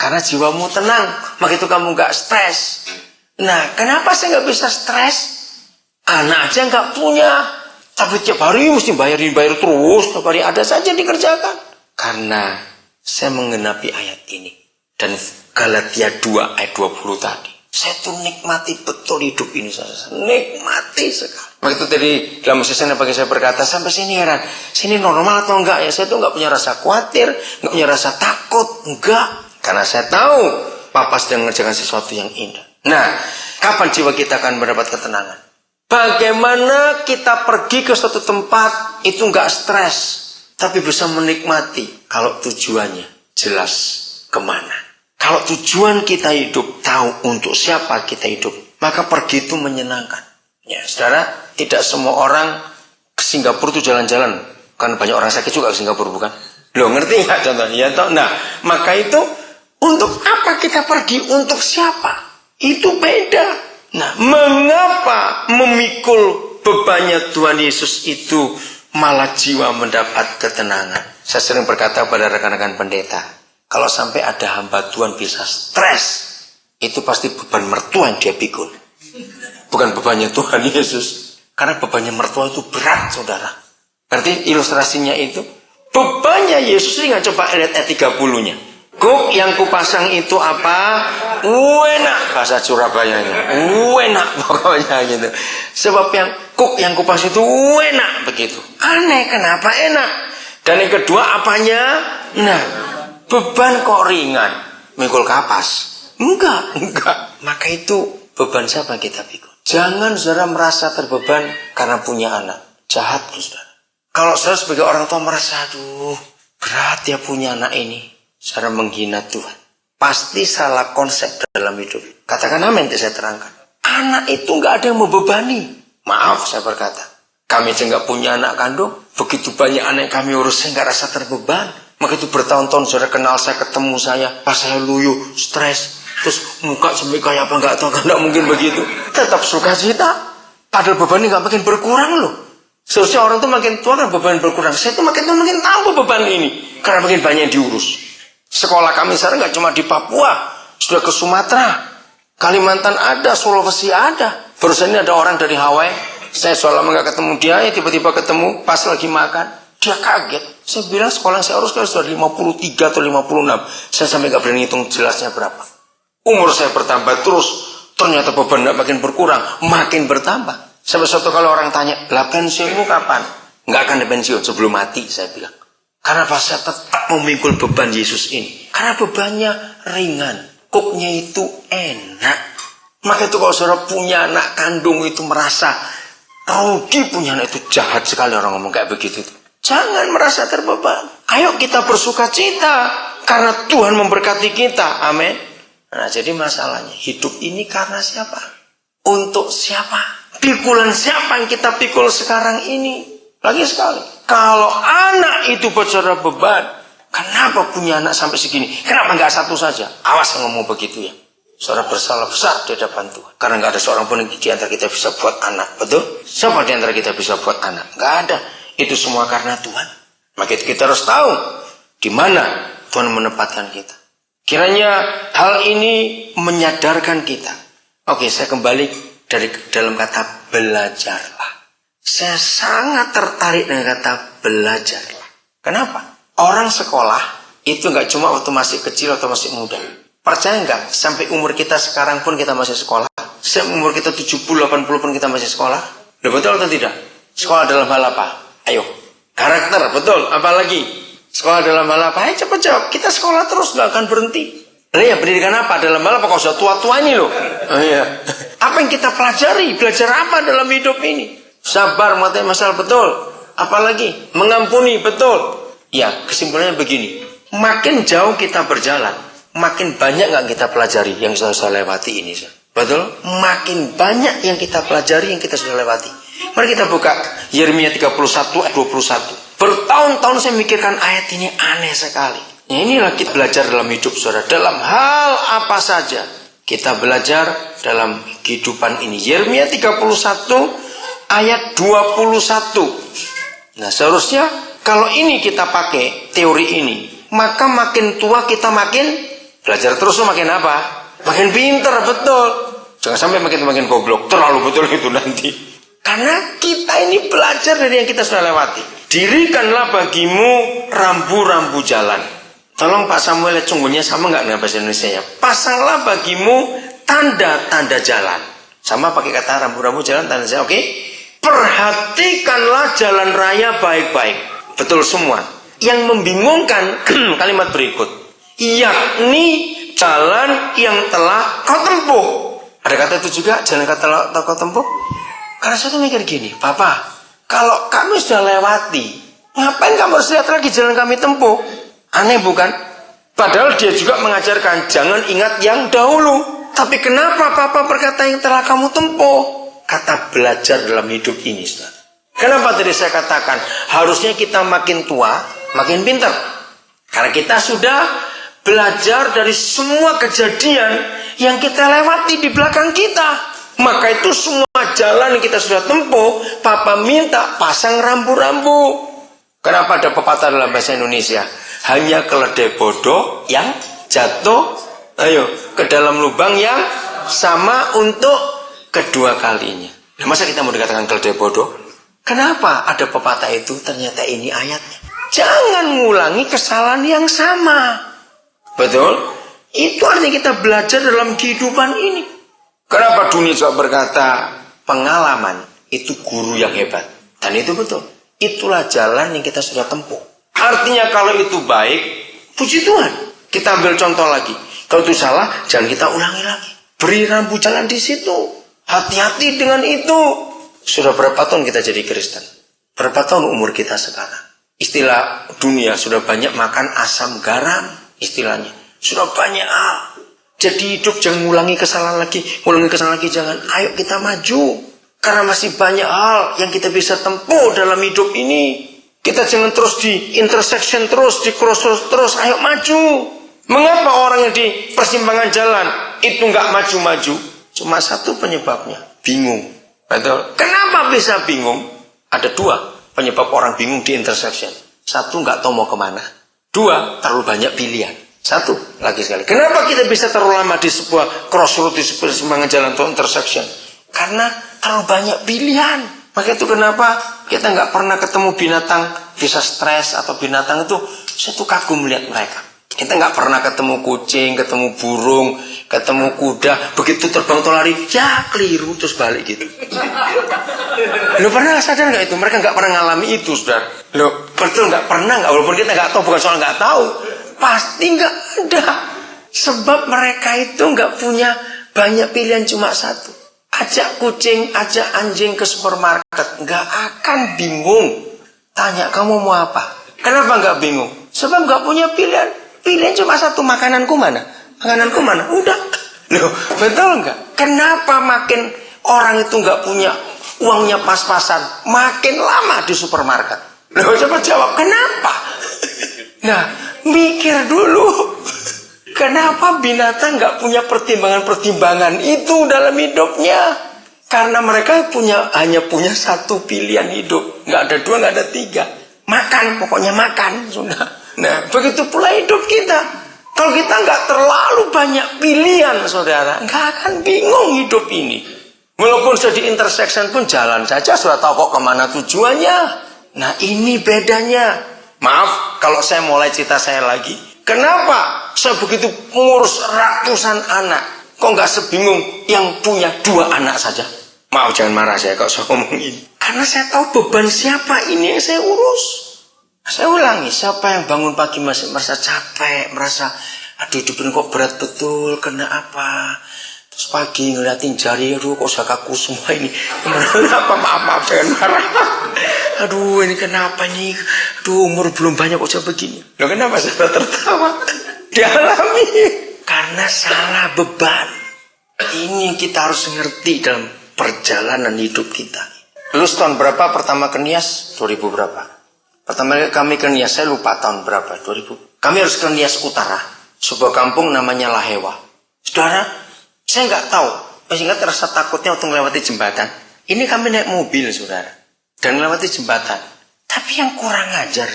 Karena jiwamu tenang, maka itu kamu nggak stres. Nah, kenapa saya nggak bisa stres? Anak aja nggak punya, tapi tiap hari mesti bayar terus, tiap hari ada saja dikerjakan. Karena saya menggenapi ayat ini dan Galatia 2 ayat 20 tadi. Saya tuh nikmati betul hidup ini, saya nikmati sekali. Waktu itu tadi dalam sesuatu bagi saya berkata, sampai sini heran, sini normal atau enggak ya? Saya tuh enggak punya rasa khawatir, enggak punya rasa takut, enggak. Karena saya tahu Papa sedang mengerjakan sesuatu yang indah. Nah, kapan jiwa kita akan mendapat ketenangan? Bagaimana kita pergi ke suatu tempat itu enggak stres, tapi bisa menikmati kalau tujuannya jelas kemana. Kalau tujuan kita hidup, tahu untuk siapa kita hidup, maka pergi itu menyenangkan. Ya, saudara, tidak semua orang ke Singapura itu jalan-jalan. Kan banyak orang sakit juga ke Singapura, bukan? Loh, ngerti nggak contohnya? Ya, toh? Nah, maka itu untuk apa kita pergi? Untuk siapa? Itu beda. Nah, mengapa memikul bebannya Tuhan Yesus itu malah jiwa mendapat ketenangan? Saya sering berkata pada rekan-rekan pendeta, kalau sampai ada hamba Tuhan bisa stres, itu pasti beban mertua yang dia pikul. Bukan bebannya Tuhan Yesus. Karena bebannya mertua itu berat, saudara. Berarti ilustrasinya itu, bebannya Yesus ini nggak, coba lihat ayat 30-nya. Kuk yang kupasang itu apa? Enak, bahasa Surabayanya. Enak pokoknya gitu. Sebab yang kuk yang kupasang itu enak begitu. Aneh, kenapa enak? Dan yang kedua apanya? Nah, beban kok ringan? Mikul kapas? Enggak. Maka itu beban siapa kita pikul? Jangan saudara merasa terbeban karena punya anak. Jahat saudara. Kalau saudara sebagai orang tua merasa, aduh, berat ya punya anak ini, saudara menghina Tuhan. Pasti salah konsep dalam hidup. Katakan amin, saya terangkan. Anak itu enggak ada yang membebani. Maaf saya berkata. Kami aja enggak punya anak kandung. Begitu banyak anak yang kami urus, saya enggak rasa terbeban. Maka itu bertahun-tahun saudara kenal saya, ketemu saya, pas saya luyu, stres, terus muka sampai kayak apa nggak tahu, nggak mungkin begitu. Tetap sukacita, padahal bebannya nggak makin berkurang loh. Seharusnya orang tuh makin tua kan beban berkurang. Saya tuh makin tambah beban ini karena makin banyak yang diurus. Sekolah kami sekarang nggak cuma di Papua, sudah ke Sumatera, Kalimantan ada, Sulawesi ada. Barusan ini ada orang dari Hawaii, saya soal lama nggak ketemu dia, tiba-tiba ketemu pas lagi makan. Dia kaget. Saya bilang sekolah saya urus kan sudah 53 atau 56. Saya sampai gak berani hitung jelasnya berapa. Umur saya bertambah terus. Ternyata beban gak makin berkurang, makin bertambah. Sampai suatu kali orang tanya, lah pensiunmu kapan? Gak akan pensiun sebelum mati, saya bilang. Karena saya tetap memikul beban Yesus ini. Karena bebannya ringan. Kuknya itu enak. Maka itu kalau saudara punya anak kandung itu merasa rugi, punya anak itu jahat sekali orang ngomong kayak begitu itu. Jangan merasa terbeban. Ayo kita bersuka cita. Karena Tuhan memberkati kita. Amin. Nah, jadi masalahnya, hidup ini karena siapa? Untuk siapa? Pikulan siapa yang kita pikul sekarang ini? Lagi sekali. Kalau anak itu bicara beban, kenapa punya anak sampai segini? Kenapa nggak satu saja? Awas yang ngomong begitu ya. Saudara bersalah besar di hadapan Tuhan. Karena nggak ada seorang pun di antara kita bisa buat anak. Betul? Siapa di antara kita bisa buat anak? Nggak ada. Itu semua karena Tuhan. Maka kita harus tahu di mana Tuhan menempatkan kita. Kiranya hal ini menyadarkan kita. Oke, saya kembali dari dalam kata belajarlah. Saya sangat tertarik dengan kata belajarlah. Kenapa? Orang sekolah itu nggak cuma waktu masih kecil atau masih muda. Percaya nggak? Sampai umur kita sekarang pun kita masih sekolah. Sampai umur kita 70-80 pun kita masih sekolah. Betul atau tidak? Sekolah dalam hal apa? Ayo, karakter, betul. Apalagi sekolah dalam hal apa? Ayo cepat jawab. Kita sekolah terus, gak akan berhenti. Nah ya, pendidikan apa? Dalam hal apa? Kau sudah tua-tua ini loh. Oh, iya. Apa yang kita pelajari? Belajar apa dalam hidup ini? Sabar, mengerti masalah, betul. Apalagi mengampuni, betul. Ya, kesimpulannya begini. Makin jauh kita berjalan, makin banyak gak kita pelajari yang sudah lewati ini. Betul? Makin banyak yang kita pelajari yang kita sudah lewati. Mari kita buka Yeremia 31 ayat 21. Bertahun-tahun saya mikirkan ayat ini aneh sekali. Ya, inilah kita belajar dalam hidup saudara. Dalam hal apa saja kita belajar dalam kehidupan ini. Yeremia 31 ayat 21. Nah, seharusnya kalau ini kita pakai teori ini, maka makin tua kita makin Belajar terus tuh makin apa? Makin pinter, betul. Jangan sampai makin goblok. Terlalu betul itu nanti. Karena kita ini belajar dari yang kita sudah lewati. Dirikanlah bagimu rambu-rambu jalan. Tolong Pak Samuel, cunggunya sama nggak dengan bahasa Indonesia-nya? Pasanglah bagimu tanda-tanda jalan. Sama pakai kata rambu-rambu jalan, tanda jalan. Oke? Perhatikanlah jalan raya baik-baik. Betul semua. Yang membingungkan kalimat berikut. Yakni jalan yang telah kau tempuh. Ada kata itu juga, jalan yang telah kau tempuh. Karena saya tuh mikir gini, Papa, kalau kami sudah lewati, ngapain kamu harus lihat lagi jalan kami tempuh? Aneh bukan? Padahal dia juga mengajarkan, jangan ingat yang dahulu. Tapi kenapa Papa berkata yang telah kamu tempuh? Kata belajar dalam hidup ini, saudara. Kenapa tadi saya katakan, harusnya kita makin tua, makin pintar. Karena kita sudah belajar dari semua kejadian yang kita lewati di belakang kita. Maka itu semua jalan yang kita sudah tempuh, Papa minta pasang rambu-rambu. Kenapa ada pepatah dalam bahasa Indonesia? Hanya keledai bodoh yang jatuh ke dalam lubang yang sama untuk kedua kalinya. Nah, masa kita mau dikatakan keledai bodoh? Kenapa ada pepatah itu? Ternyata ini ayatnya. Jangan ngulangi kesalahan yang sama. Betul? Itu artinya kita belajar dalam kehidupan ini. Kenapa dunia juga berkata pengalaman itu guru yang hebat. Dan itu betul. Itulah jalan yang kita sudah tempuh. Artinya kalau itu baik, puji Tuhan. Kita ambil contoh lagi. Kalau itu salah, jangan kita ulangi lagi. Beri rambu jalan di situ. Hati-hati dengan itu. Sudah berapa tahun kita jadi Kristen? Berapa tahun umur kita sekarang? Istilah dunia sudah banyak makan asam garam. Istilahnya. Sudah banyak Jadi hidup jangan ngulangi kesalahan lagi. Ngulangi kesalahan lagi jangan. Ayo kita maju. Karena masih banyak hal yang kita bisa tempuh dalam hidup ini. Kita jangan terus di intersection terus, di crossroads terus. Ayo maju. Mengapa orang yang di persimpangan jalan itu nggak maju-maju? Cuma satu penyebabnya. Bingung. Betul. Kenapa bisa bingung? Ada dua penyebab orang bingung di intersection. Satu, nggak tahu mau kemana. Dua, terlalu banyak pilihan. Satu, lagi sekali. Kenapa kita bisa terlalu lama di sebuah crossroad, di sebuah persimpangan jalan atau intersection? Karena terlalu banyak pilihan. Maka itu kenapa kita nggak pernah ketemu binatang bisa stres atau binatang itu. Saya tuh kagum melihat mereka. Kita nggak pernah ketemu kucing, ketemu burung, ketemu kuda. Begitu terbang atau lari, ya keliru terus balik gitu. Lo pernah sadar nggak itu? Mereka nggak pernah ngalami itu, saudara. Lo betul nggak pernah nggak? Walaupun kita nggak tahu, bukan soal nggak tahu. Pasti nggak ada. Sebab mereka itu nggak punya banyak pilihan, cuma satu. Ajak kucing, ajak anjing ke supermarket, nggak akan bingung. Tanya kamu mau apa? Kenapa nggak bingung? Sebab nggak punya pilihan. Pilihan cuma satu, makananku mana? Makananku mana? Udah. Loh, betul nggak? Kenapa makin orang itu nggak punya uangnya pas-pasan, makin lama di supermarket? Loh, coba jawab kenapa? Nah, mikir dulu. Kenapa binatang nggak punya pertimbangan-pertimbangan itu dalam hidupnya? Karena mereka hanya punya satu pilihan hidup. Nggak ada dua, nggak ada tiga. Makan, pokoknya makan. Sudah. Nah, begitu pula hidup kita. Kalau kita nggak terlalu banyak pilihan, saudara, nggak akan bingung hidup ini. Walaupun sudah di intersection pun jalan saja, sudah tahu kok kemana tujuannya. Nah, ini bedanya. Maaf kalau saya mulai cerita saya lagi. Kenapa saya begitu ngurus ratusan anak? Kok nggak sebingung yang punya 2 anak saja? Maaf jangan marah saya kalau saya ngomong ini. Karena saya tahu beban siapa ini yang saya urus. Saya ulangi, siapa yang bangun pagi masih merasa capek, merasa aduh hidup ini kok berat betul, kena apa? Terus pagi ngeliatin jari, aduh kok saya kaku semua ini. Kenapa? Maaf jangan marah. Aduh ini kenapa nih? Aduh umur belum banyak kok saya begini. Loh kenapa saya tertawa? Dialami. Karena salah beban. Ini yang kita harus ngerti dalam perjalanan hidup kita. Lulus tahun berapa pertama ke Nias? 2000 berapa? Pertama kami ke Nias, saya lupa tahun berapa, 2000. Kami harus ke Nias Utara, sebuah kampung namanya Lahewa. Saudara, saya nggak tahu, masih nggak terasa takutnya untuk melewati jembatan. Ini kami naik mobil, saudara, dan melewati jembatan. Tapi yang kurang ajar